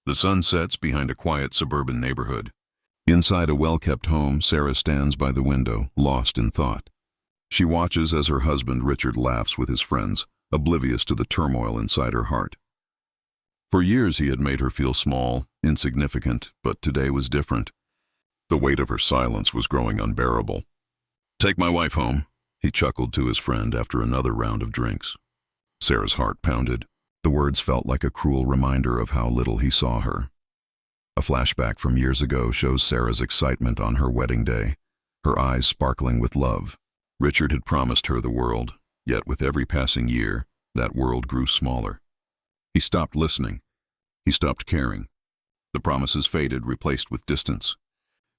The sun sets behind a quiet suburban neighborhood. Inside a well-kept home, Sarah stands by the window, lost in thought. She watches as her husband Richard laughs with his friends, oblivious to the turmoil inside her heart. For years he had made her feel small, insignificant, but today was different. The weight of her silence was growing unbearable. "Take my wife home," he chuckled to his friend after another round of drinks. Sarah's heart pounded. The words felt like a cruel reminder of how little he saw her. A flashback from years ago shows Sarah's excitement on her wedding day, her eyes sparkling with love. Richard had promised her the world, yet with every passing year, that world grew smaller. He stopped listening. He stopped caring. The promises faded, replaced with distance.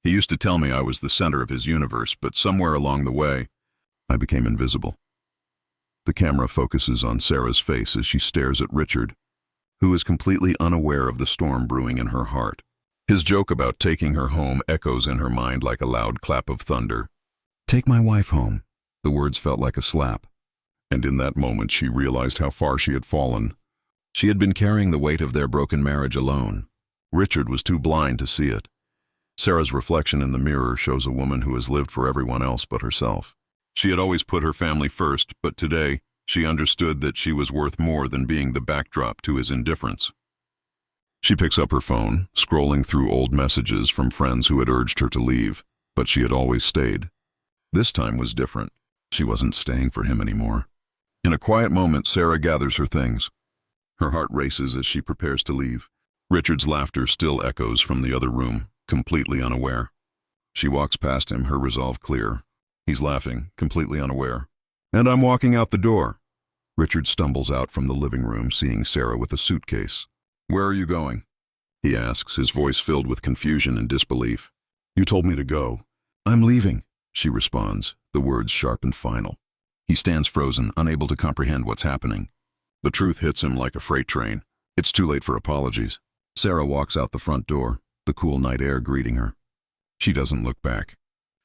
He used to tell me I was the center of his universe, but somewhere along the way, I became invisible. The camera focuses on Sarah's face as she stares at Richard, who is completely unaware of the storm brewing in her heart. His joke about taking her home echoes in her mind like a loud clap of thunder. "Take my wife home." The words felt like a slap. And in that moment she realized how far she had fallen. She had been carrying the weight of their broken marriage alone. Richard was too blind to see it. Sarah's reflection in the mirror shows a woman who has lived for everyone else but herself. She had always put her family first, but today she understood that she was worth more than being the backdrop to his indifference. She picks up her phone, scrolling through old messages from friends who had urged her to leave, but she had always stayed. This time was different. She wasn't staying for him anymore. In a quiet moment, Sarah gathers her things. Her heart races as she prepares to leave. Richard's laughter still echoes from the other room, completely unaware. She walks past him, her resolve clear. He's laughing, completely unaware. "And I'm walking out the door." Richard stumbles out from the living room, seeing Sarah with a suitcase. "Where are you going?" he asks, his voice filled with confusion and disbelief. "You told me to go." "I'm leaving," she responds, the words sharp and final. He stands frozen, unable to comprehend what's happening. The truth hits him like a freight train. It's too late for apologies. Sarah walks out the front door, the cool night air greeting her. She doesn't look back.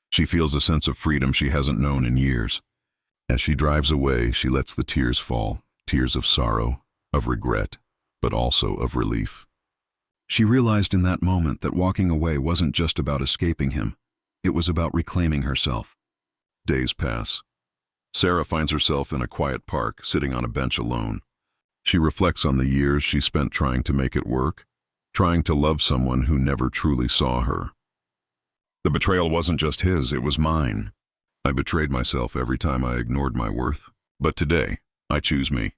She feels a sense of freedom she hasn't known in years. As she drives away, she lets the tears fall, tears of sorrow, of regret, but also of relief. She realized in that moment that walking away wasn't just about escaping him. It was about reclaiming herself. Days pass. Sarah finds herself in a quiet park, sitting on a bench alone. She reflects on the years she spent trying to make it work, trying to love someone who never truly saw her. The betrayal wasn't just his, it was mine. I betrayed myself every time I ignored my worth. But today, I choose me.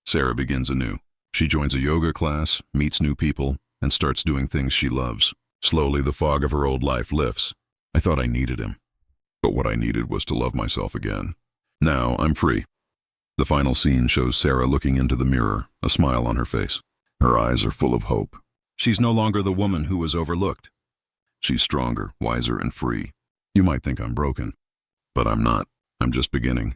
Sarah begins anew. She joins a yoga class, meets new people, and starts doing things she loves. Slowly, the fog of her old life lifts. I thought I needed him. But what I needed was to love myself again. Now, I'm free. The final scene shows Sarah looking into the mirror, a smile on her face. Her eyes are full of hope. She's no longer the woman who was overlooked. She's stronger, wiser, and free. You might think I'm broken, but I'm not. I'm just beginning.